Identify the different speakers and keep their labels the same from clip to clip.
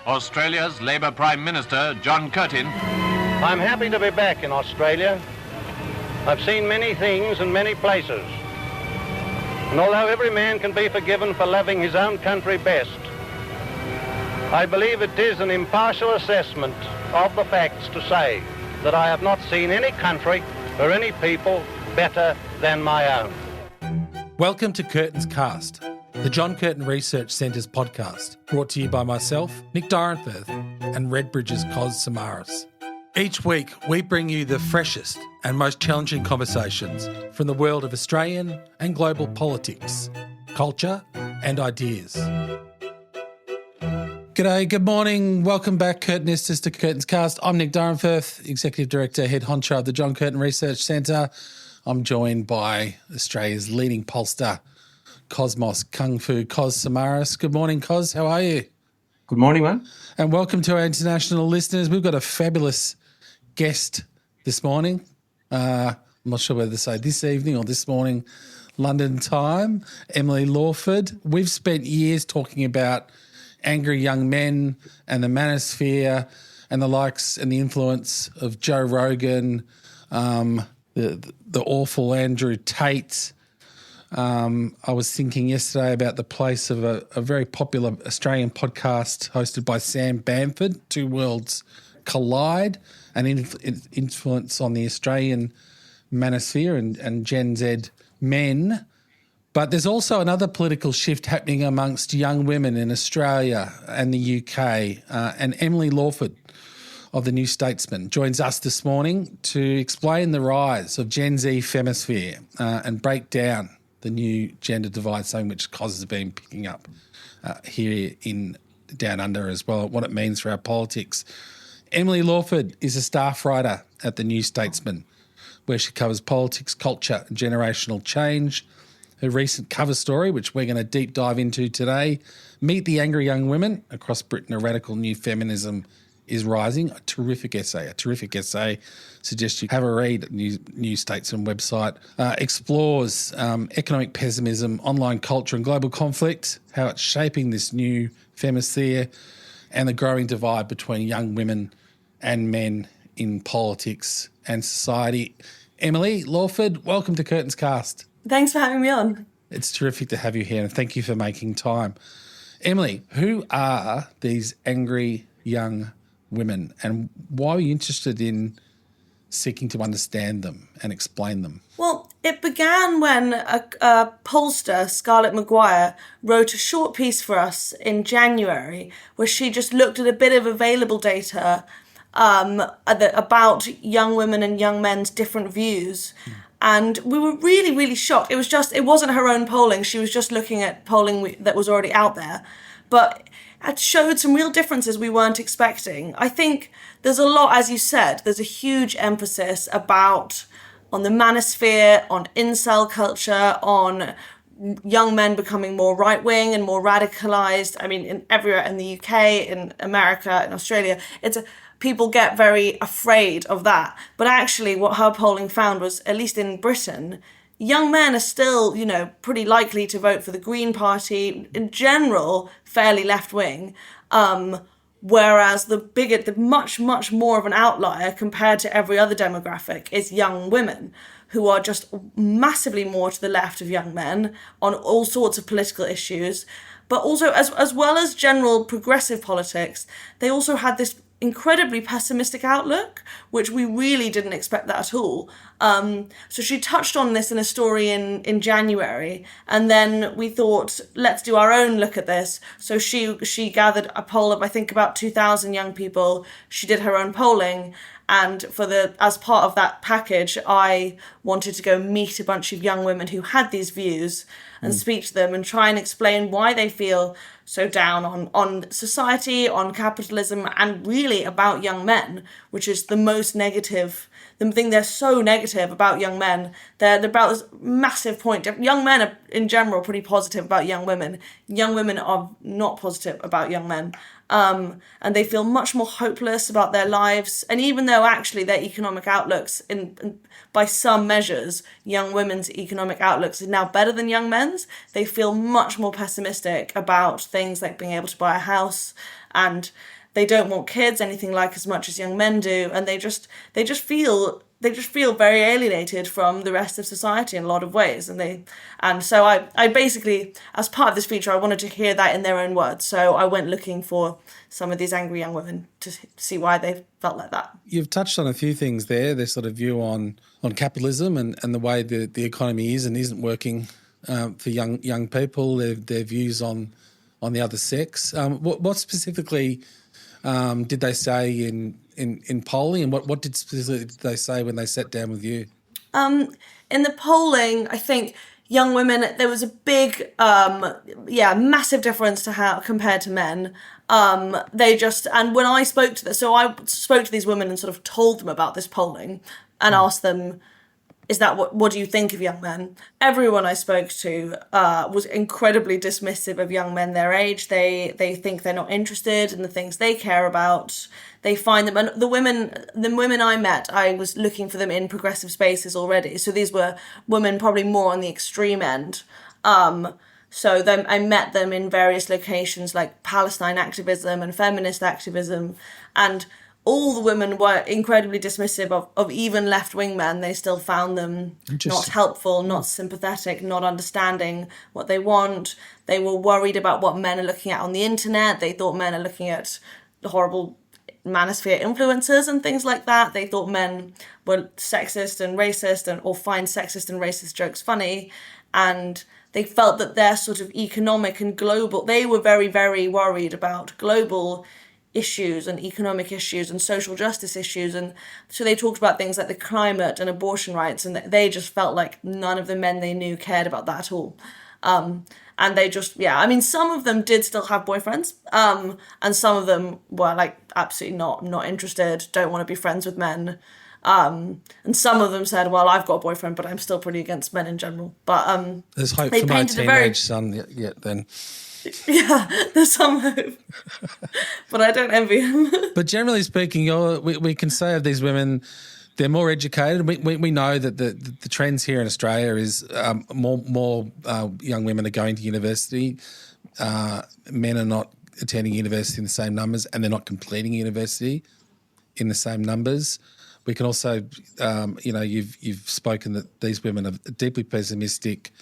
Speaker 1: Australia's Labour Prime Minister, John Curtin.
Speaker 2: I'm happy to be back in Australia. I've seen many things and many places. And although every man can be forgiven for loving his own country best, I believe it is an impartial assessment of the facts to say that I have not seen any country or any people better than my own.
Speaker 3: Welcome to Curtin's Cast, the John Curtin Research Centre's podcast, brought to you by myself, Nick Dyrenfurth, and RedBridge's Kos Samaras. Each week, we bring you the freshest and most challenging conversations from the world of Australian and global politics, culture and ideas. G'day, good morning. Welcome back, Curtinistas, to Curtin's Cast. I'm Nick Dyrenfurth, Executive Director, Head Honcho of the John Curtin Research Centre. I'm joined by Australia's leading pollster, Cosmos Kung Fu, Kos Samaras. Good morning, Kos. How are you?
Speaker 4: Good morning, man.
Speaker 3: And welcome to our international listeners. We've got a fabulous guest this morning. I'm not sure whether to say this evening or this morning, London time. Emily Lawford. We've spent years talking about angry young men and the manosphere and the likes and the influence of Joe Rogan, the awful Andrew Tate. I was thinking yesterday about the place of a very popular Australian podcast hosted by Sam Bamford, Two Worlds Collide, an influence on the Australian manosphere and Gen Z men. But there's also another political shift happening amongst young women in Australia and the UK. And Emily Lawford of the new Statesman joins us this morning to explain the rise of Gen Z femosphere and break down the new gender divide, something which Kos has been picking up here in Down Under as well, what it means for our politics. Emily Lawford is a staff writer at the New Statesman, where she covers politics, culture and generational change. Her recent cover story, which we're going to deep dive into today, Meet the Angry Young Women Across Britain, a Radical New Feminism is Rising. A terrific essay. Suggest you have a read at New Statesman website. Explores economic pessimism, online culture and global conflict, how it's shaping this new femosphere and the growing divide between young women and men in politics and society. Emily Lawford, welcome to Curtin's Cast.
Speaker 5: Thanks for having me on.
Speaker 3: It's terrific to have you here and thank you for making time. Emily, who are these angry young women and why are you interested in seeking to understand them and explain them?
Speaker 5: Well, it began when a pollster, Scarlett Maguire, wrote a short piece for us in January where she just looked at a bit of available data about young women and young men's different views. And we were really, really shocked. It wasn't her own polling. She was just looking at polling that was already out there. But it showed some real differences we weren't expecting. I think there's a lot, as you said, there's a huge emphasis on the manosphere, on incel culture, on young men becoming more right-wing and more radicalised. I mean, everywhere in the UK, in America, in Australia, people get very afraid of that. But actually what her polling found was, at least in Britain, young men are still, pretty likely to vote for the Green Party, in general, fairly left-wing, whereas the much, much more of an outlier compared to every other demographic is young women, who are just massively more to the left of young men on all sorts of political issues. But also, as well as general progressive politics, they also had this incredibly pessimistic outlook, which we really didn't expect that at all. So she touched on this in a story in January, and then we thought, let's do our own look at this. So she gathered a poll of, I think, about 2,000 young people. She did her own polling, and as part of that package, I wanted to go meet a bunch of young women who had these views and speak to them and try and explain why they feel so down on society, on capitalism, and really about young men, which is the most negative the thing they're so negative about young men. They're about this massive point. Young men are, in general, pretty positive about young women. Young women are not positive about young men. And they feel much more hopeless about their lives. And even though actually their economic outlooks, by some measures, young women's economic outlooks are now better than young men's, they feel much more pessimistic about things like being able to buy a house, and they don't want kids anything like as much as young men do, and they just feel very alienated from the rest of society in a lot of ways. And so I basically, as part of this feature, I wanted to hear that in their own words. So I went looking for some of these angry young women to see why they felt like that.
Speaker 3: You've touched on a few things there, their sort of view on capitalism and the way the economy is and isn't working for young people, their views on the other sex. What specifically did they say in polling, and what did specifically did they say when they sat down with you?
Speaker 5: In the polling, I think young women, there was a big, massive difference to how compared to men. And when I spoke to I spoke to these women and sort of told them about this polling and asked them, is that what do you think of young men? Everyone I spoke to was incredibly dismissive of young men their age. They think they're not interested in the things they care about. They find them, and the women I met, I was looking for them in progressive spaces already. So these were women probably more on the extreme end. So then I met them in various locations like Palestine activism and feminist activism, and all the women were incredibly dismissive of even left-wing men. They still found them not helpful, not sympathetic, not understanding what they want. They were worried about what men are looking at on the internet. They thought men are looking at the horrible manosphere influencers and things like that. They thought men were sexist and racist or find sexist and racist jokes funny. And they felt that their sort of economic and global... They were very, very worried about global issues and economic issues and social justice issues, and so they talked about things like the climate and abortion rights, and they just felt like none of the men they knew cared about that at all. And they just, some of them did still have boyfriends, and some of them were like absolutely not interested, don't want to be friends with men. And some of them said, well, I've got a boyfriend, but I'm still pretty against men in general. But
Speaker 3: there's hope for my teenage son yet then.
Speaker 5: Yeah, there's some hope, but I don't envy him.
Speaker 3: But generally speaking, we can say of these women, they're more educated. We know that the trends here in Australia is more young women are going to university. Men are not attending university in the same numbers, and they're not completing university in the same numbers. We can also, you've spoken that these women are deeply pessimistic.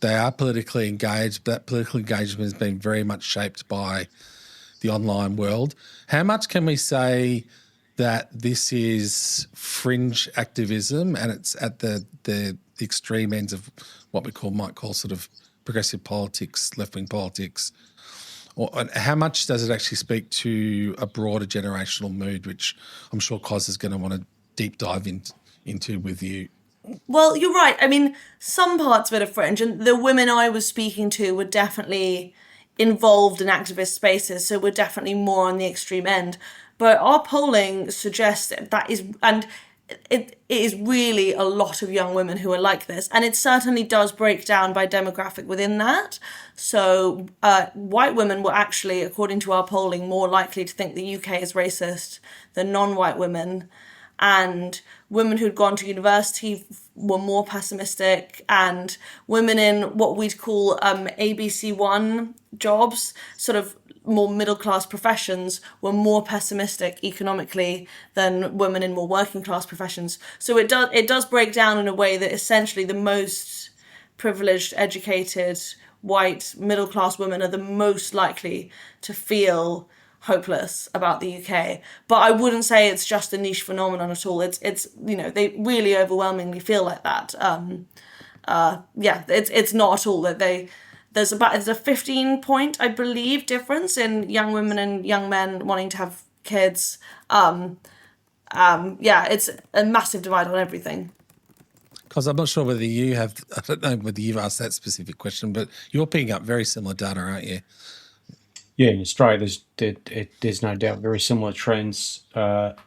Speaker 3: They are politically engaged, but that political engagement has been very much shaped by the online world. How much can we say that this is fringe activism and it's at the extreme ends of what we might call sort of progressive politics, left-wing politics? Or how much does it actually speak to a broader generational mood, which I'm sure Kos is going to want to deep dive into with you?
Speaker 5: Well, you're right. I mean, some parts of it are fringe, and the women I was speaking to were definitely involved in activist spaces, so we're definitely more on the extreme end. But our polling suggests that is, and it is really a lot of young women who are like this, and it certainly does break down by demographic within that. So white women were actually, according to our polling, more likely to think the UK is racist than non-white women. And women who'd gone to university were more pessimistic, and women in what we'd call ABC1 jobs, sort of more middle-class professions, were more pessimistic economically than women in more working-class professions. So it does break down in a way that essentially the most privileged, educated, white, middle-class women are the most likely to feel hopeless about the UK. But I wouldn't say it's just a niche phenomenon at all. It's they really overwhelmingly feel like that. It's not at all that there's a 15-point, I believe, difference in young women and young men wanting to have kids. It's a massive divide on everything.
Speaker 3: Because I'm not sure whether I don't know whether you've asked that specific question, but you're picking up very similar data, aren't you?
Speaker 4: Yeah, in Australia, there's no doubt very similar trends.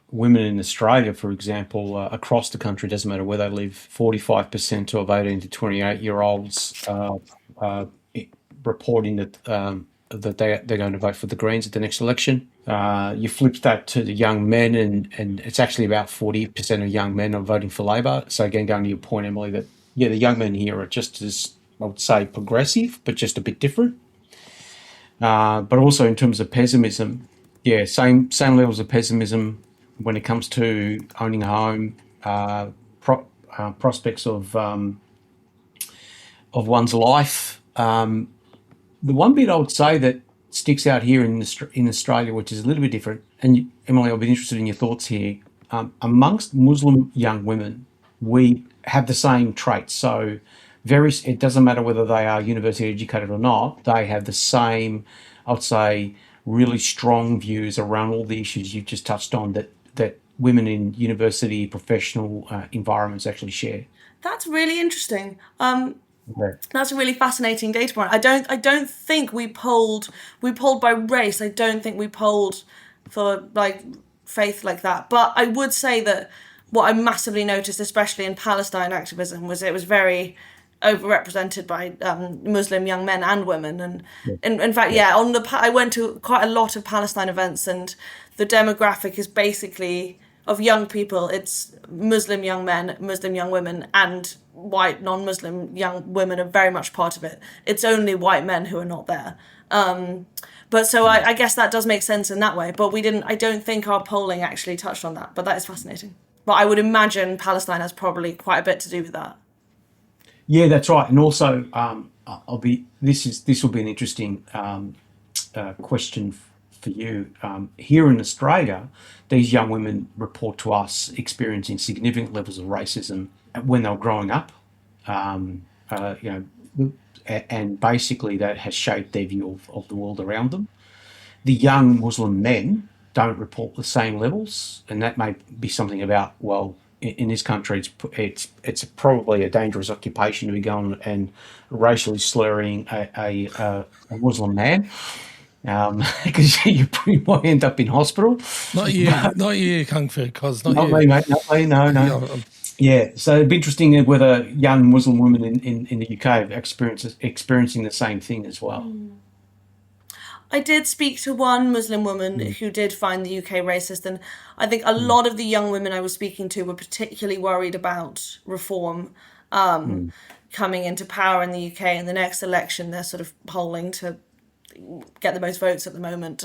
Speaker 4: Women in Australia, for example, across the country, doesn't matter where they live, 45% of 18 to 28-year-olds reporting that they're going to vote for the Greens at the next election. You flip that to the young men, and it's actually about 40% of young men are voting for Labor. So again, going to your point, Emily, that the young men here are just as, I would say, progressive, but just a bit different. But also in terms of pessimism, same levels of pessimism when it comes to owning a home, prospects of one's life. The one bit I would say that sticks out here in Australia, which is a little bit different, and Emily, I'll be interested in your thoughts here. Amongst Muslim young women, we have the same traits. So it doesn't matter whether they are university educated or not, they have the same, I would say, really strong views around all the issues you've just touched on that women in university professional environments actually share.
Speaker 5: That's really interesting.
Speaker 4: Okay.
Speaker 5: That's a really fascinating data point. I don't think we polled by race. I don't think we polled for like faith like that. But I would say that what I massively noticed, especially in Palestine activism, was it was very overrepresented by Muslim young men and women. And in fact, I went to quite a lot of Palestine events, and the demographic is basically of young people. It's Muslim young men, Muslim young women, and white non-Muslim young women are very much part of it. It's only white men who are not there. But so I guess that does make sense in that way. But I don't think our polling actually touched on that. But that is fascinating. But I would imagine Palestine has probably quite a bit to do with that.
Speaker 4: Yeah, that's right. And also, this will be an interesting question for you. Here in Australia, these young women report to us experiencing significant levels of racism when they were growing up, and basically that has shaped their view of the world around them. The young Muslim men don't report the same levels, and that may be something about, well, in this country, it's probably a dangerous occupation to be going and racially slurring a Muslim man, because you might end up in hospital.
Speaker 3: Not you, Kung Fu Kos, not you.
Speaker 4: Me, mate. Not me, no. Yeah, so it'd be interesting whether young Muslim women in the UK are experiencing the same thing as well.
Speaker 5: I did speak to one Muslim woman who did find the UK racist, and I think a lot of the young women I was speaking to were particularly worried about reform coming into power in the UK in the next election. They're sort of polling to get the most votes at the moment.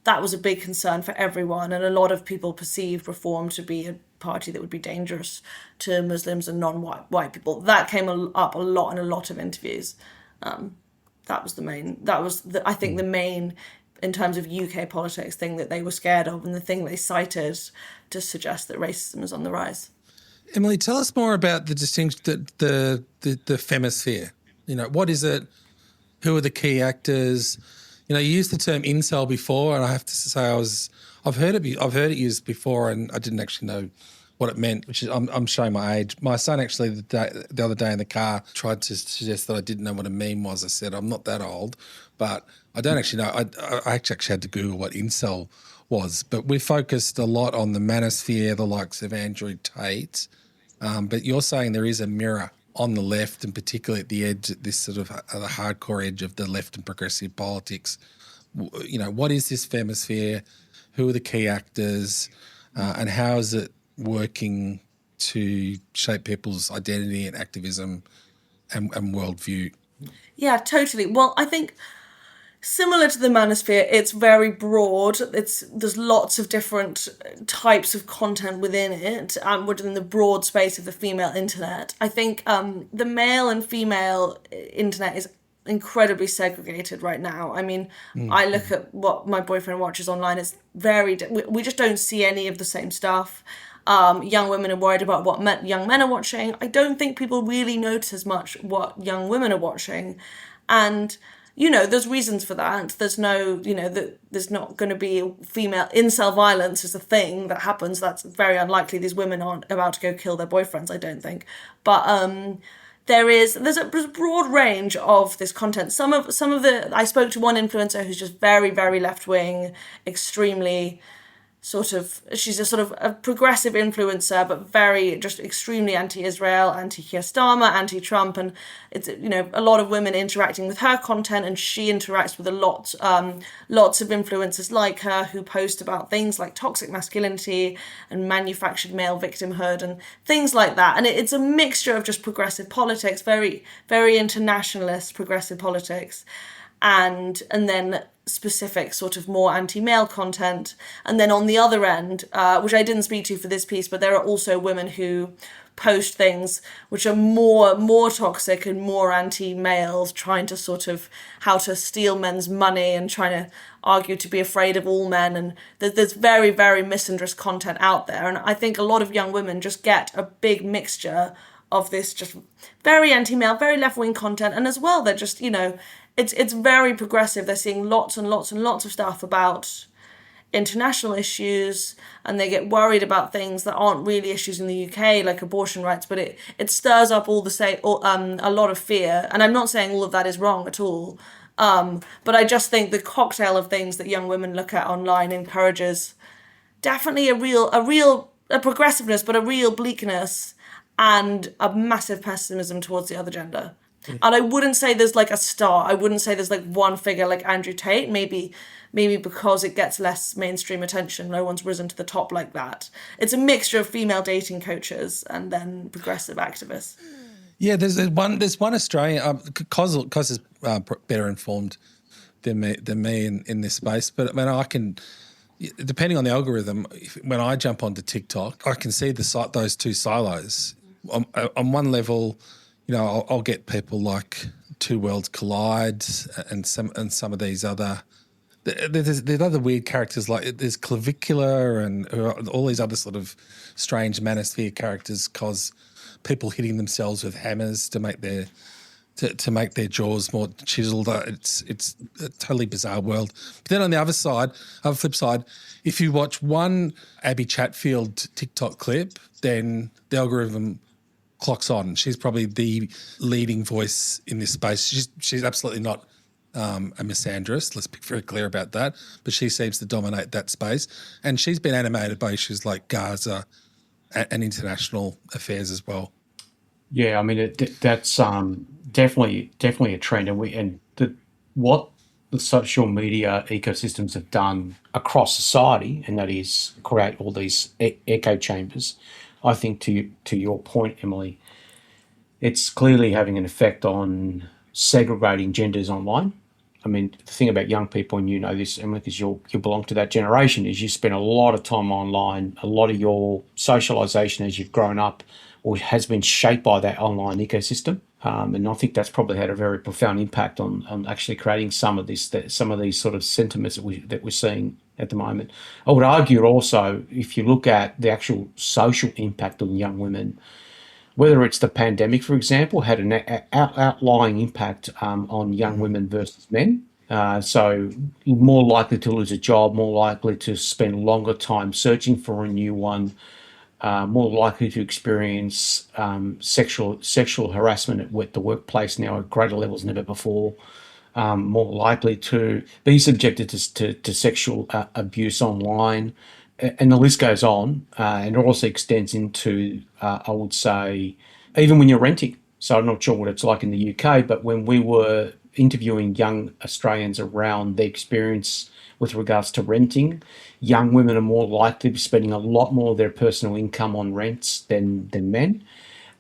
Speaker 5: That was a big concern for everyone, and a lot of people perceived reform to be a party that would be dangerous to Muslims and non-white people. That came up a lot in a lot of interviews. That was I think the main, in terms of UK politics, thing that they were scared of, and the thing they cited to suggest that racism is on the rise.
Speaker 3: Emily, tell us more about the distinction, the femosphere. What is it? Who are the key actors? You used the term incel before, and I have to say I've heard it used before, and I didn't actually know what it meant, which is I'm showing my age. My son actually the other day in the car tried to suggest that I didn't know what a meme was. I said I'm not that old, but I don't actually know. I actually had to Google what incel was, but we focused a lot on the manosphere, the likes of Andrew Tate, but you're saying there is a mirror on the left, and particularly at the edge, at this sort of the hardcore edge of the left and progressive politics. What is this femosphere? Who are the key actors? And how is it working to shape people's identity and activism and worldview? Yeah,
Speaker 5: totally. Well, I think similar to the manosphere, it's very broad. There's lots of different types of content within it, within the broad space of the female internet. I think the male and female internet is incredibly segregated right now. I mean, I look at what my boyfriend watches online. It's we just don't see any of the same stuff. Young women are worried about what young men are watching. I don't think people really notice as much what young women are watching. And, there's reasons for that. There's no, there's not going to be female incel violence is a thing that happens. That's very unlikely. These women aren't about to go kill their boyfriends, I don't think. But, there's a broad range of this content. Some of the, I spoke to one influencer who's just very, very left wing, extremely she's a sort of a progressive influencer, but very just extremely anti-Israel, anti-Keir Starmer, anti-Trump, and it's, you know, a lot of women interacting with her content, and she interacts with lots of influencers like her who post about things like toxic masculinity and manufactured male victimhood and things like that. And it's a mixture of just progressive politics, very, very internationalist progressive politics, and then specific sort of more anti-male content. And then on the other end, which I didn't speak to for this piece, but there are also women who post things which are more toxic and more anti-males, trying to sort of how to steal men's money and trying to argue to be afraid of all men. And there's very, very misandrous content out there. And I think a lot of young women just get a big mixture of this just very anti-male, very left-wing content. And as well, they're just, you know, it's very progressive. They're seeing lots and lots and lots of stuff about international issues, and they get worried about things that aren't really issues in the UK, like abortion rights, but it stirs up a lot of fear. And I'm not saying all of that is wrong at all, but I just think the cocktail of things that young women look at online encourages definitely a progressiveness, but a real bleakness and a massive pessimism towards the other gender. And I wouldn't say there's like a star. I wouldn't say there's like one figure like Andrew Tate. Maybe because it gets less mainstream attention, no one's risen to the top like that. It's a mixture of female dating coaches and then progressive activists.
Speaker 3: Yeah, there's one Australian. Kos is better informed than me in this space, but I mean, I can, depending on the algorithm, when I jump onto TikTok, I can see those two silos. On one level, you know, I'll get people like Two Worlds Collide and some of these other. There's other weird characters, like there's Clavicular and all these other sort of strange manosphere characters, cause people hitting themselves with hammers to make their jaws more chiseled. It's a totally bizarre world. But then on the flip side, if you watch one Abby Chatfield TikTok clip, then the algorithm clocks on. She's probably the leading voice in this space. She's absolutely not a misandrist. Let's be very clear about that. But she seems to dominate that space, and she's been animated by issues like Gaza and international affairs as well.
Speaker 4: Yeah, I mean that's definitely a trend, what the social media ecosystems have done across society, and that is create all these echo chambers. I think to your point, Emily, it's clearly having an effect on segregating genders online. I mean, the thing about young people, and you know this, Emily, because you belong to that generation, is you spend a lot of time online. A lot of your socialisation as you've grown up or has been shaped by that online ecosystem. And I think that's probably had a very profound impact on actually creating some of these sort of sentiments that we're seeing at the moment. I would argue also, if you look at the actual social impact on young women, whether it's the pandemic, for example, had an outlying impact on young women versus men. So more likely to lose a job, more likely to spend longer time searching for a new one, more likely to experience sexual harassment at the workplace now at greater levels than ever before, more likely to be subjected to sexual abuse online, and the list goes on, and it also extends into, I would say, even when you're renting. So I'm not sure what it's like in the UK, but when we were interviewing young Australians around their experience with regards to renting, young women are more likely to be spending a lot more of their personal income on rents than men,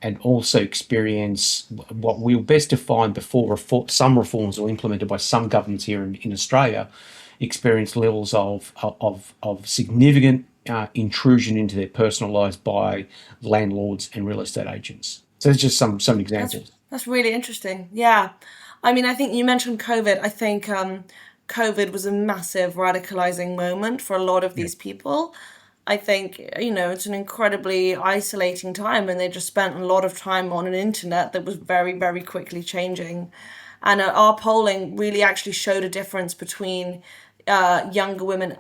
Speaker 4: and also experience what we best defined before some reforms were implemented by some governments here in Australia, experience levels of significant intrusion into their personal lives by landlords and real estate agents. So there's just some examples.
Speaker 5: That's really interesting. Yeah. I mean, I think you mentioned COVID. I think COVID was a massive radicalizing moment for a lot of these people. I think, you know, it's an incredibly isolating time, and they just spent a lot of time on an internet that was very, very quickly changing. And our polling really actually showed a difference between younger women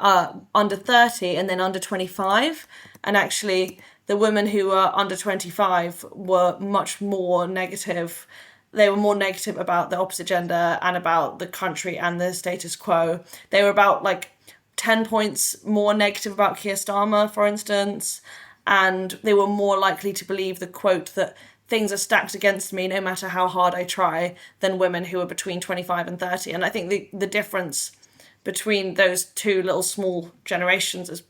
Speaker 5: under 30 and then under 25. And actually, the women who were under 25 were much more negative. They were more negative about the opposite gender and about the country and the status quo. They were about like 10 points more negative about Keir Starmer, for instance, and they were more likely to believe the quote that things are stacked against me no matter how hard I try than women who are between 25 and 30. And I think the difference between those two little small generations is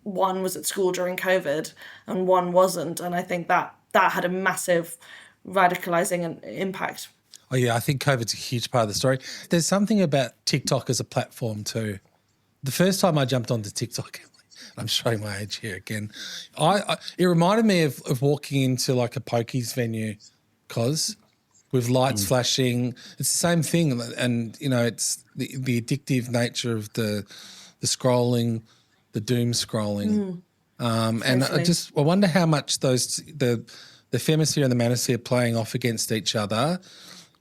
Speaker 5: one was at school during COVID and one wasn't. And I think that had a massive radicalizing impact.
Speaker 3: Oh yeah, I think COVID's a huge part of the story. There's something about TikTok as a platform too. The first time I jumped onto TikTok, I'm showing my age here again, it reminded me of walking into like a pokies venue, Kos, with lights flashing. It's the same thing, and you know, it's the addictive nature of the scrolling, the doom scrolling, and I wonder how much the femosphere and the manosphere playing off against each other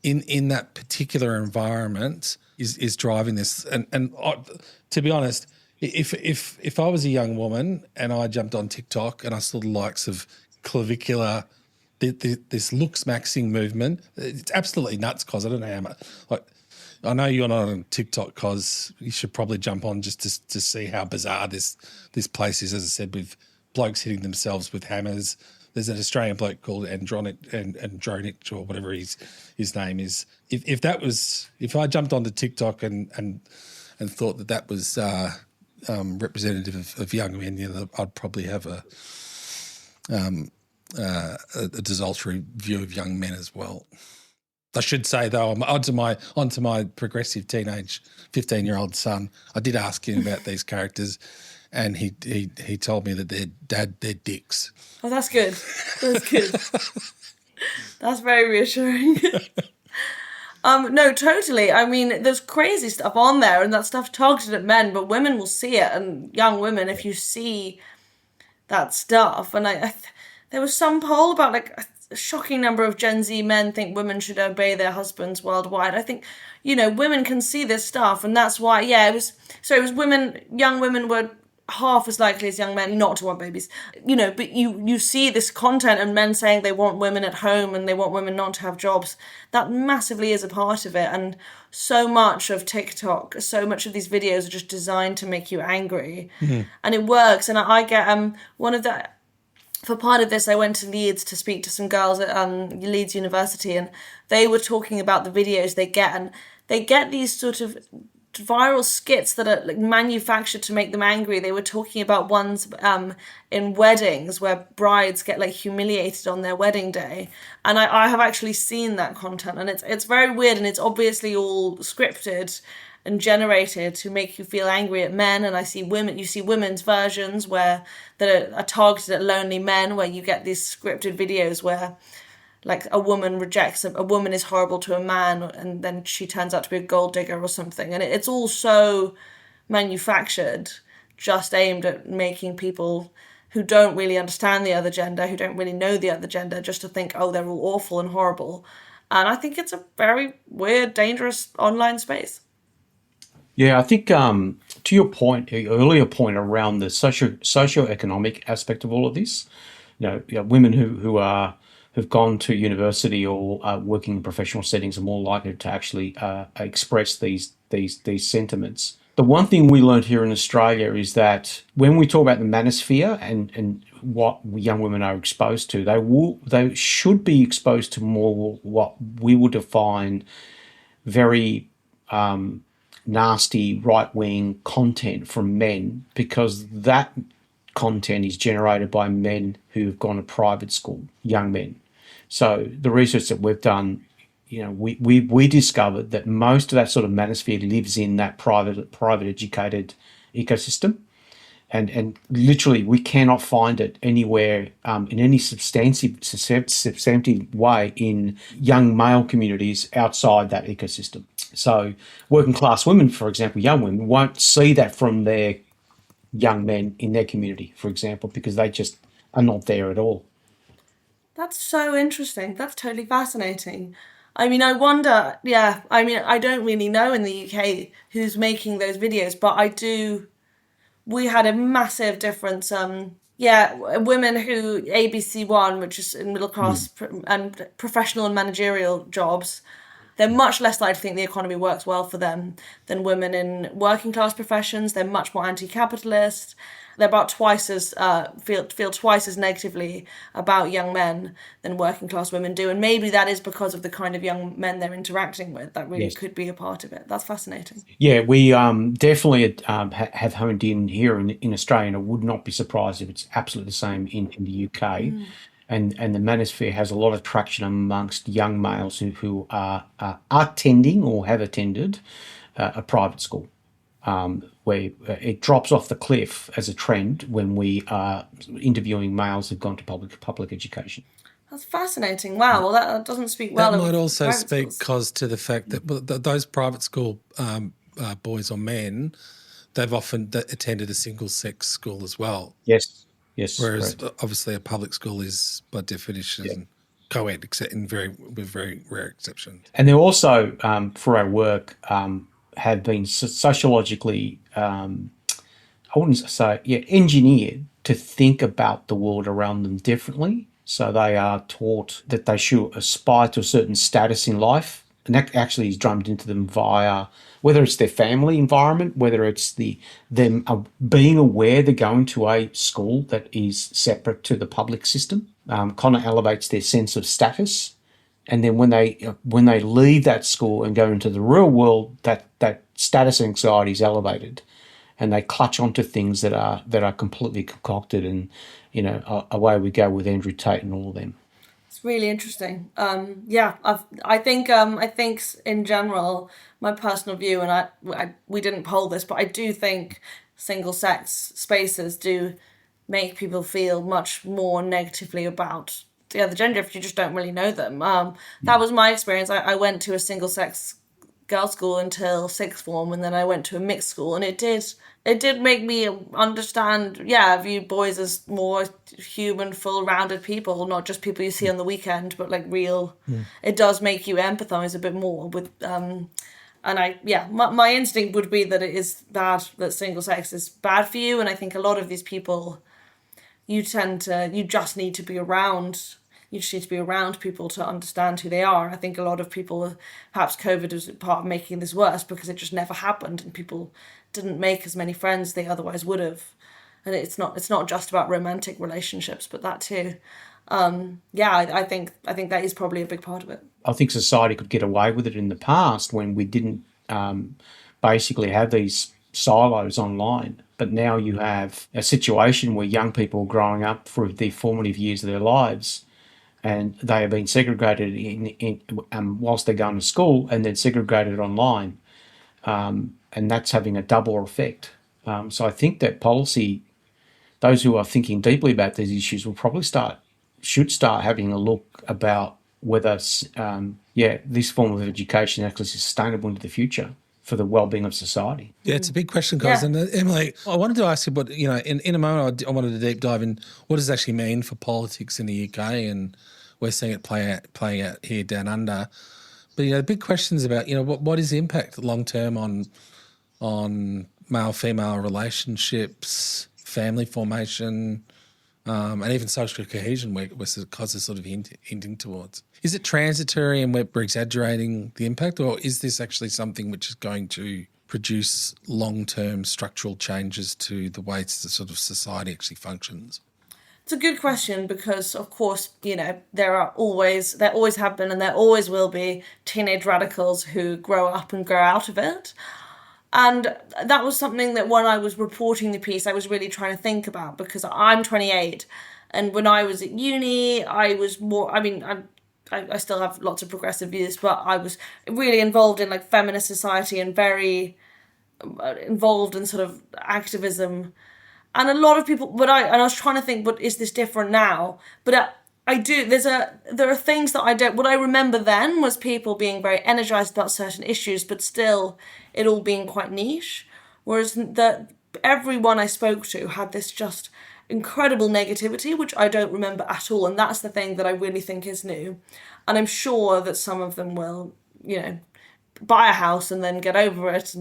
Speaker 3: in that particular environment is driving this. And to be honest, if I was a young woman and I jumped on TikTok and I saw the likes of clavicular, this looks maxing movement, it's absolutely nuts. Cause I don't know how much. Like, I know you're not on TikTok, cause you should probably jump on just to see how bizarre this place is. As I said, with blokes hitting themselves with hammers. There's an Australian bloke called Andronic or whatever his name is. If I jumped onto TikTok and thought that was representative of young men, you know, I'd probably have a desultory view of young men as well. I should say though, I'm onto my progressive teenage 15-year-old son. I did ask him about these characters, and he told me that they're dicks.
Speaker 5: Oh, that's good. That's good. That's very reassuring. No, totally. I mean, there's crazy stuff on there, and that stuff targeted at men, but women will see it, and young women, if you see that stuff. And there was some poll about like a shocking number of Gen Z men think women should obey their husbands worldwide. I think, you know, women can see this stuff, and that's why, it was women, young women were half as likely as young men not to want babies, you know, but you see this content and men saying they want women at home and they want women not to have jobs. That massively is a part of it. And so much of TikTok, so much of these videos are just designed to make you angry. And it works. And I get for part of this, I went to Leeds to speak to some girls at Leeds University, and they were talking about the videos they get, and they get these sort of viral skits that are like manufactured to make them angry. They were talking about ones in weddings where brides get like humiliated on their wedding day, and I have actually seen that content, and it's very weird, and it's obviously all scripted and generated to make you feel angry at men. And you see women's versions that are targeted at lonely men, where you get these scripted videos where like a woman a woman is horrible to a man, and then she turns out to be a gold digger or something. And it's all so manufactured, just aimed at making people who don't really understand the other gender, who don't really know the other gender, just to think, oh, they're all awful and horrible. And I think it's a very weird, dangerous online space.
Speaker 4: Yeah, I think to your point, earlier point around the socio-economic aspect of all of this, you know women who've gone to university or are working in professional settings are more likely to actually express these sentiments. The one thing we learned here in Australia is that when we talk about the manosphere and what young women are exposed to, they should be exposed to more what we would define very nasty right-wing content from men, because that content is generated by men who've gone to private school, young men. So the research that we've done, you know, we discovered that most of that sort of manosphere lives in that private educated ecosystem, and literally we cannot find it anywhere in any substantive way in young male communities outside that ecosystem. So working class women, for example, young women, won't see that from their young men in their community, for example, because they just are not there at all.
Speaker 5: That's so interesting. That's totally fascinating. I mean, I wonder, I don't really know in the UK who's making those videos, but we had a massive difference women who ABC1, which is in middle class and professional and managerial jobs, they're much less likely to think the economy works well for them than women in working class professions. They're much more anti-capitalist. They're about twice as feel twice as negatively about young men than working class women do, and maybe that is because of the kind of young men they're interacting with. That really could be a part of it. That's fascinating.
Speaker 4: Yeah, we definitely have honed in here in Australia, and I would not be surprised if it's absolutely the same in the UK. And the manosphere has a lot of traction amongst young males who are attending or have attended a private school, where it drops off the cliff as a trend when we are interviewing males who've gone to public education.
Speaker 5: That's fascinating. Wow. Well, that doesn't speak well.
Speaker 3: That might also
Speaker 5: private
Speaker 3: speak,
Speaker 5: schools.
Speaker 3: Kos, to the fact that those private school boys or men, they've often attended a single-sex school as well.
Speaker 4: Yes.
Speaker 3: Whereas
Speaker 4: correct.
Speaker 3: obviously a public school is by definition co-ed, except with very rare exceptions.
Speaker 4: And they're also, for our work, have been sociologically, I wouldn't say, engineered to think about the world around them differently. So they are taught that they should aspire to a certain status in life. And that actually is drummed into them via whether it's their family environment, whether it's them being aware they're going to a school that is separate to the public system, kind of elevates their sense of status. And then when they leave that school and go into the real world, that status anxiety is elevated, and they clutch onto things that are completely concocted. And away we go with Andrew Tate and all of them.
Speaker 5: It's really interesting. I think in general, my personal view, and we didn't poll this, but I do think single-sex spaces do make people feel much more negatively about the other gender if you just don't really know them. That was my experience. I went to a single-sex girls' school until sixth form, and then I went to a mixed school, and it did make me understand, view boys as more human, full-rounded people, not just people you see on the weekend, but like real. It does make you empathize a bit more with, my instinct would be that it is bad, that single sex is bad for you, and I think a lot of these people, you just need to be around. You just need to be around people to understand who they are. I think a lot of people, perhaps COVID was part of making this worse because it just never happened and people didn't make as many friends as they otherwise would have. And it's not just about romantic relationships, but that too. I think that is probably a big part of it.
Speaker 4: I think society could get away with it in the past when we didn't basically have these silos online. But now you have a situation where young people are growing up through the formative years of their lives, and they are being segregated whilst they're going to school, and then segregated online, and that's having a double effect. So I think that policy, those who are thinking deeply about these issues, should start having a look about whether this form of education actually is sustainable into the future for the well-being of society.
Speaker 3: Yeah, it's a big question, guys. And Emily, I wanted to ask you, but in a moment, I wanted to deep dive in what does it actually mean for politics in the UK, and we're seeing it playing out here down under. But the big questions about what is the impact long term on male-female relationships, family formation, and even social cohesion, where Kos is sort of hinting towards. Is it transitory and we're exaggerating the impact, or is this actually something which is going to produce long-term structural changes to the way the sort of society actually functions?
Speaker 5: It's a good question because, of course, there always have been and there always will be teenage radicals who grow up and grow out of it. And that was something that when I was reporting the piece, I was really trying to think about, because I'm 28, and when I was at uni, I was more, I still have lots of progressive views, but I was really involved in like feminist society and very involved in sort of activism. And a lot of people, I was trying to think, but is this different now? But there are things that I don't, what I remember then was people being very energized about certain issues, but still it all being quite niche. Whereas everyone I spoke to had this just incredible negativity, which I don't remember at all. And that's the thing that I really think is new. And I'm sure that some of them will, buy a house and then get over it.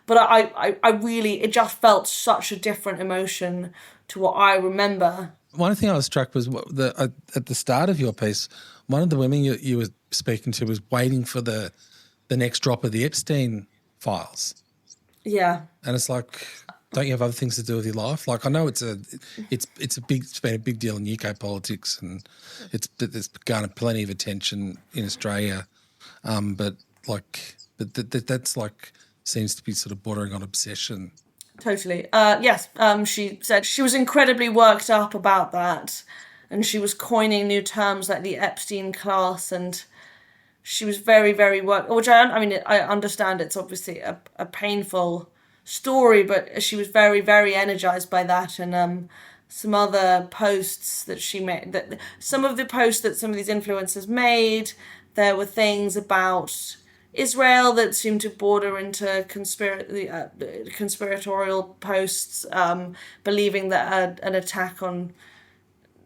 Speaker 5: But I really, it just felt such a different emotion to what I remember.
Speaker 3: One thing I was struck was at the start of your piece, one of the women you were speaking to was waiting for the next drop of the Epstein files.
Speaker 5: Yeah.
Speaker 3: And it's like, don't you have other things to do with your life? Like, I know it's been a big deal in UK politics, and it's garnered plenty of attention in Australia, but that's like seems to be sort of bordering on obsession.
Speaker 5: Totally. Yes. She said she was incredibly worked up about that, and she was coining new terms like the Epstein class, and she was very, very worked. Which I understand. It's obviously a painful story, but she was very, very energized by that, and some other posts that she made. That some of the posts that some of these influencers made, there were things about Israel that seemed to border into conspiratorial posts, believing that an attack on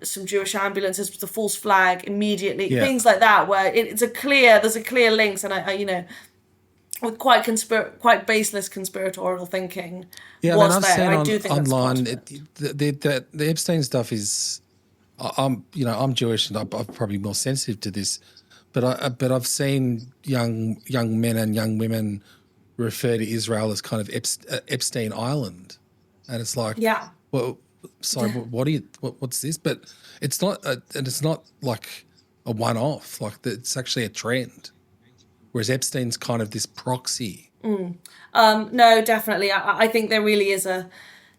Speaker 5: some Jewish ambulances was a false flag immediately.
Speaker 3: Yeah.
Speaker 5: Things like that, where there's a clear links, and I with quite baseless conspiratorial thinking.
Speaker 3: Yeah,
Speaker 5: was
Speaker 3: I've
Speaker 5: there.
Speaker 3: seen
Speaker 5: I do think
Speaker 3: online
Speaker 5: that's
Speaker 3: the Epstein stuff is. I'm Jewish, and I'm probably more sensitive to this. But I've seen young men and young women refer to Israel as kind of Epstein Island, and it's like,
Speaker 5: yeah.
Speaker 3: Well, sorry, what's this? But it's not, and it's not like a one-off. Like it's actually a trend, whereas Epstein's kind of this proxy.
Speaker 5: No, definitely. I think there really is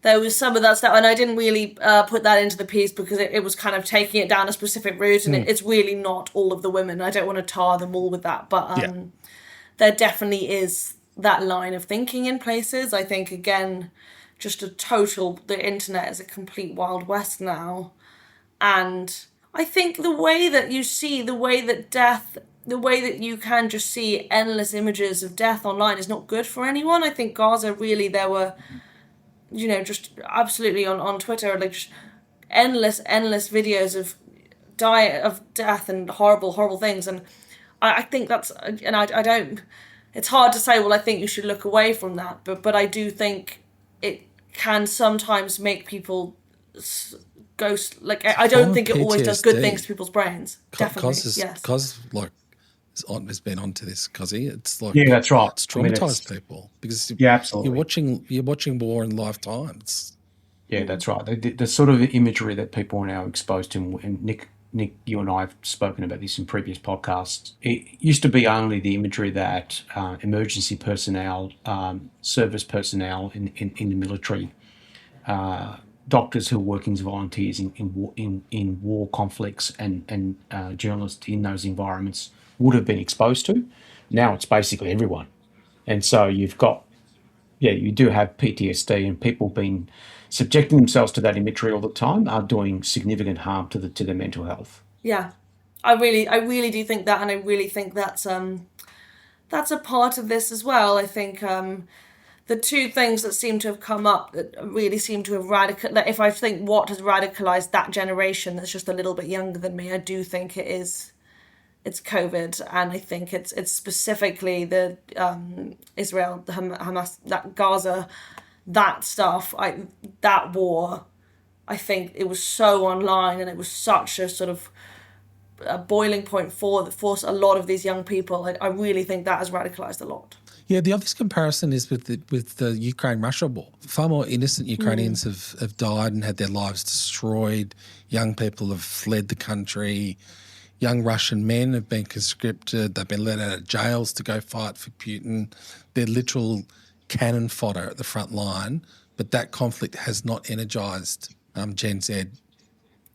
Speaker 5: there was some of that stuff, and I didn't really put that into the piece because it was kind of taking it down a specific route, and it's really not all of the women. I don't want to tar them all with that, but there definitely is that line of thinking in places. I think, again, just the internet is a complete Wild West now, and I think the way that you can just see endless images of death online is not good for anyone. I think Gaza, really, there were, just absolutely on Twitter, like just endless videos of death and horrible things. And I think that's, and I don't, it's hard to say, well, I think you should look away from that. But I do think it can sometimes make people go, like, I don't think it always does good things to people's brains. Definitely, yes.
Speaker 3: Because, like, has been onto this, Cosy. It's like,
Speaker 4: yeah, that's right.
Speaker 3: It's traumatized people because
Speaker 4: absolutely.
Speaker 3: You're watching war in lifetimes.
Speaker 4: Yeah, that's right. The sort of imagery that people are now exposed to, and Nick, you and I have spoken about this in previous podcasts. It used to be only the imagery that emergency personnel, service personnel in the military, doctors who are working as volunteers in war conflicts, and journalists in those environments would have been exposed to. Now it's basically everyone. And so you do have PTSD, and people being subjecting themselves to that imagery all the time are doing significant harm to their mental health.
Speaker 5: Yeah, I really do think that, and I really think that's a part of this as well. I think the two things that seem to have come up that really seem to have if I think what has radicalized that generation that's just a little bit younger than me, I do think it's COVID, and I think it's specifically the Israel, the Hamas, that Gaza, that stuff. That war, I think it was so online, and it was such a sort of a boiling point for a lot of these young people. I really think that has radicalized a lot.
Speaker 3: Yeah, the obvious comparison is with the Ukraine-Russia war. Far more innocent Ukrainians have died and had their lives destroyed. Young people have fled the country. Young Russian men have been conscripted. They've been let out of jails to go fight for Putin. They're literal cannon fodder at the front line. But that conflict has not energised Gen Z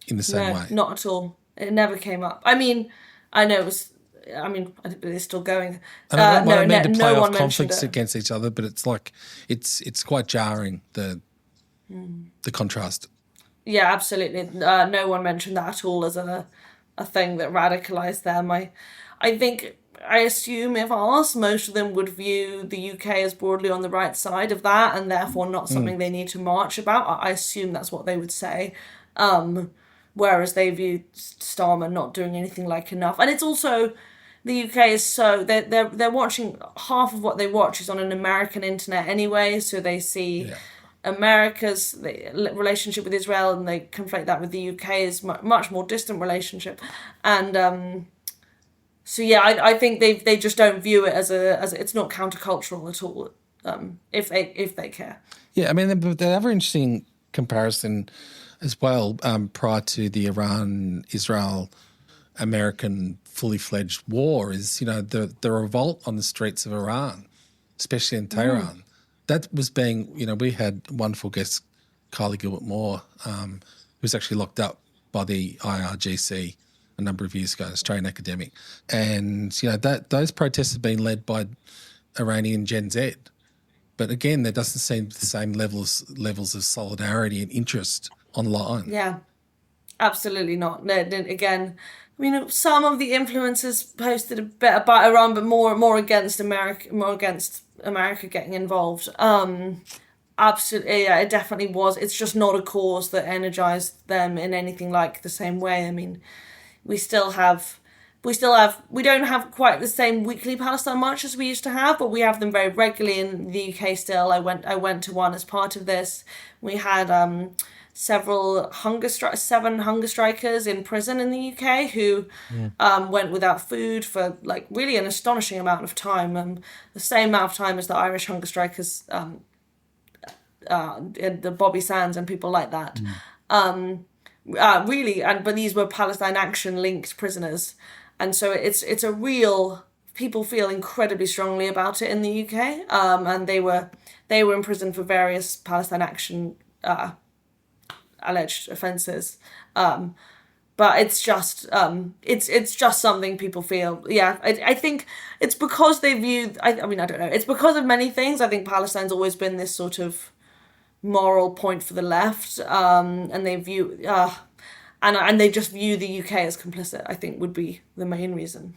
Speaker 3: in the same way.
Speaker 5: No, not at all. It never came up. I mean, I know it was. I mean, it's still going.
Speaker 3: And I don't mean to play off conflicts against each other, but it's like it's quite jarring, the contrast.
Speaker 5: Yeah, absolutely. No one mentioned that at all as a thing that radicalised them. I assume if asked, most of them would view the UK as broadly on the right side of that, and therefore not something they need to march about. I assume that's what they would say. Whereas they view Starmer not doing anything like enough. And it's also the UK is so they're watching, half of what they watch is on an American internet anyway, so they see America's relationship with Israel and they conflate that with the UK's much more distant relationship, and so yeah, I think they just don't view it as it's not countercultural at all, if they care.
Speaker 3: Yeah, I mean, the other interesting comparison as well, prior to the Iran-Israel-American fully fledged war, is, you know, the revolt on the streets of Iran, especially in Tehran. That was being, you know, we had wonderful guest Kylie Gilbert-Moore, who was actually locked up by the IRGC a number of years ago, an Australian academic, and you know that those protests have been led by Iranian Gen Z. But again, there doesn't seem the same levels of solidarity and interest online.
Speaker 5: Yeah, absolutely not. No, again, I mean, some of the influencers posted a bit about Iran, but more against America getting involved. Absolutely, yeah, it definitely was. It's just not a cause that energized them in anything like the same way. I mean, we don't have quite the same weekly Palestine march as we used to have, but we have them very regularly in the UK still. I went to one as part of this. We had seven hunger strikers in prison in the UK who went without food for like really an astonishing amount of time, the same amount of time as the Irish hunger strikers, the Bobby Sands and people like that. Really, but these were Palestine Action linked prisoners, and so it's a real, people feel incredibly strongly about it in the UK, and they were in prison for various Palestine Action alleged offences, but it's just something people feel. Yeah, I think it's because they view. I mean, I don't know. It's because of many things. I think Palestine's always been this sort of moral point for the left, and they view and they just view the UK as complicit, I think, would be the main reason.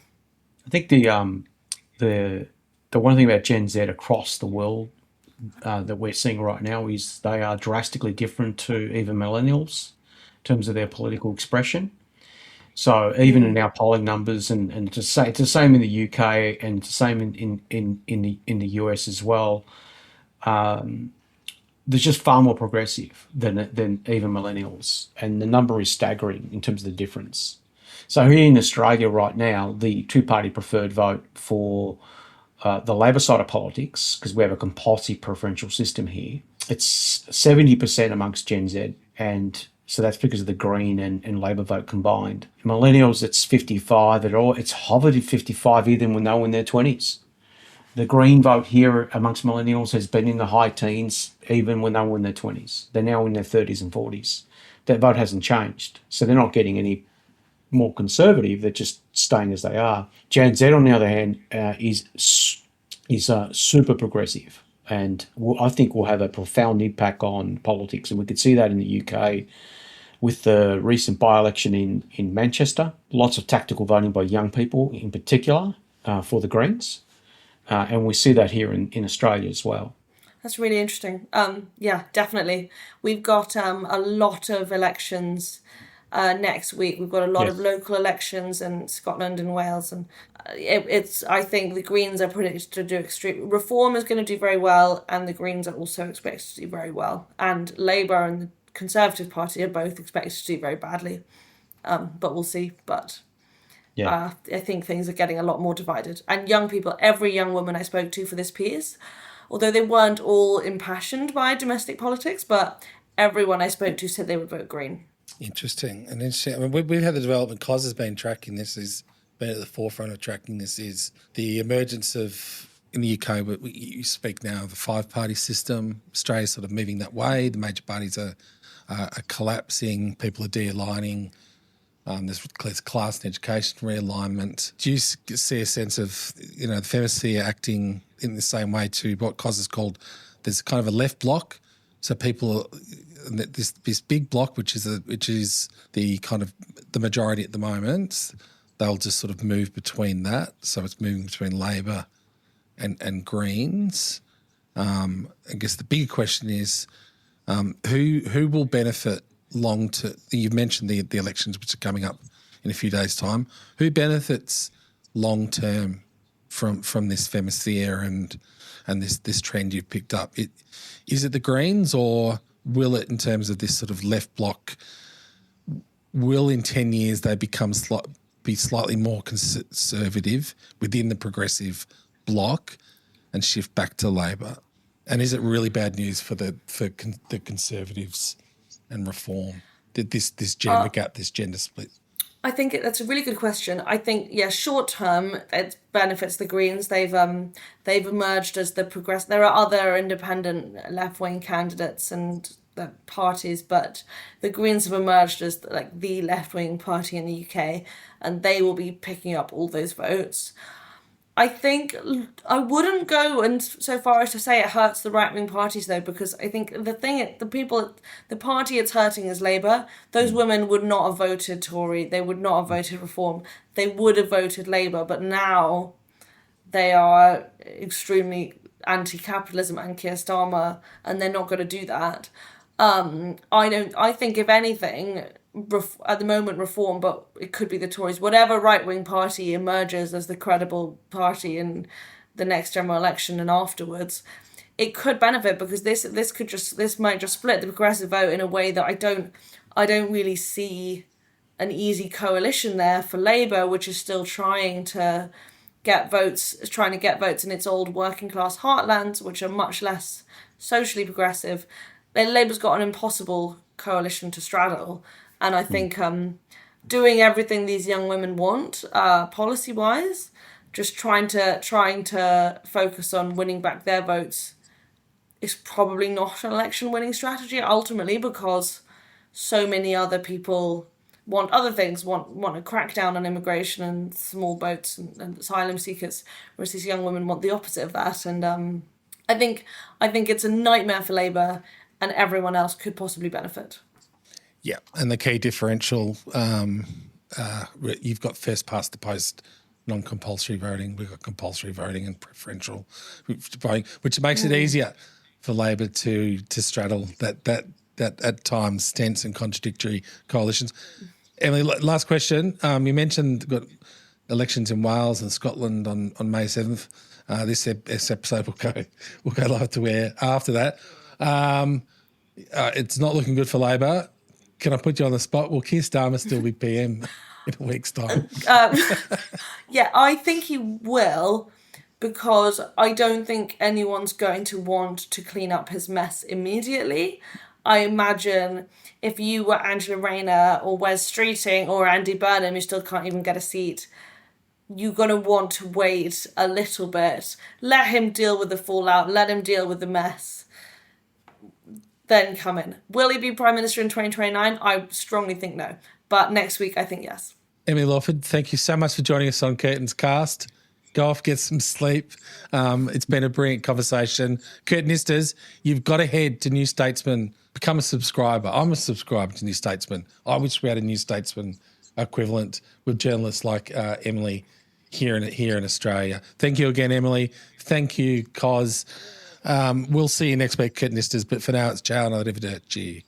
Speaker 4: I think the one thing about Gen Z across the world that we're seeing right now is they are drastically different to even millennials in terms of their political expression. So even in our polling numbers, and it's the same in the UK and it's the same in the US as well. There's just far more progressive than even millennials, and the number is staggering in terms of the difference. So here in Australia right now, the two-party preferred vote for the Labor side of politics, because we have a compulsory preferential system here, it's 70% amongst Gen Z, and so that's because of the Green and Labor vote combined. Millennials, it's 55 at all. It's hovered at 55 even when they were in their 20s. The Green vote here amongst millennials has been in the high teens even when they were in their 20s. They're now in their 30s and 40s. That vote hasn't changed. So they're not getting any more conservative. They're just staying as they are. Gen Z, on the other hand, is super progressive, and I think will have a profound impact on politics. And we could see that in the UK with the recent by-election in Manchester. Lots of tactical voting by young people in particular for the Greens. And we see that here in Australia as well.
Speaker 5: That's really interesting. Yeah, definitely. We've got a lot of elections next week. We've got a lot of local elections in Scotland and Wales, and I think the Greens are predicted to do extreme. Reform is going to do very well, and the Greens are also expected to do very well. And Labour and the Conservative Party are both expected to do very badly. But we'll see. But I think things are getting a lot more divided. And young people, every young woman I spoke to for this piece, although they weren't all impassioned by domestic politics, but everyone I spoke to said they would vote Green.
Speaker 3: Interesting. And interesting. I mean, we've had the development. Kos has been tracking this. Has been at the forefront of tracking this. Is the emergence of, in the UK, you speak now of the five-party system. Australia's sort of moving that way. The major parties are collapsing. People are de-aligning. There's class and education realignment. Do you see a sense of, the femosphere acting in the same way to what Kos has called, there's kind of a left block, so people, this big block, which is the kind of the majority at the moment, they'll just sort of move between that. So it's moving between Labor and Greens. I guess the bigger question is, who will benefit long to, you've mentioned the elections which are coming up in a few days' time. Who benefits long term from this femosphere and this trend you've picked up? Is it the Greens, or will it, in terms of this sort of left bloc, will in 10 years they become be slightly more conservative within the progressive bloc and shift back to Labor? And is it really bad news for the Conservatives and Reform, this gender gap, this gender split?
Speaker 5: I think that's a really good question. I think, short term, it benefits the Greens. They've emerged as the progressive. There are other independent left-wing candidates and parties, but the Greens have emerged as like the left-wing party in the UK, and they will be picking up all those votes. I think I wouldn't go so far as to say it hurts the right-wing parties, though, because I think the party it's hurting is Labour. Those women would not have voted Tory. They would not have voted Reform. They would have voted Labour, but now they are extremely anti-capitalism and Keir Starmer, and they're not going to do that. I think, if anything, at the moment Reform, but it could be the Tories, whatever right-wing party emerges as the credible party in the next general election and afterwards, it could benefit, because this might just split the progressive vote in a way that I don't really see an easy coalition there for Labour, which is still trying to get votes in its old working class heartlands, which are much less socially progressive. Labour's got an impossible coalition to straddle, and I think doing everything these young women want, policy-wise, just trying to focus on winning back their votes is probably not an election-winning strategy ultimately, because so many other people want other things, want to crack down on immigration and small boats and asylum seekers, whereas these young women want the opposite of that. And I think it's a nightmare for Labour, and everyone else could possibly benefit.
Speaker 3: Yeah, and the key differential, you've got first past the post non-compulsory voting, we've got compulsory voting and preferential voting, which makes it easier for Labor to straddle that at times tense and contradictory coalitions. Emily, last question. You mentioned got elections in Wales and Scotland on May 7th. This episode will go live to air after that. It's not looking good for Labor. Can I put you on the spot? Will Keir Starmer still be PM in a week's time?
Speaker 5: Yeah, I think he will, because I don't think anyone's going to want to clean up his mess immediately. I imagine if you were Angela Rayner or Wes Streeting or Andy Burnham, who still can't even get a seat, you're going to want to wait a little bit. Let him deal with the fallout. Let him deal with the mess. Then come in. Will he be Prime Minister in 2029? I strongly think no. But next week, I think yes.
Speaker 3: Emily Lawford, thank you so much for joining us on Curtin's Cast. Go off, get some sleep. It's been a brilliant conversation. Curtinistas, you've got to head to New Statesman. Become a subscriber. I'm a subscriber to New Statesman. I wish we had a New Statesman equivalent with journalists like Emily here in Australia. Thank you again, Emily. Thank you, Kos. We'll see you next week, Curtinistas. But for now, it's ciao and arrivederci.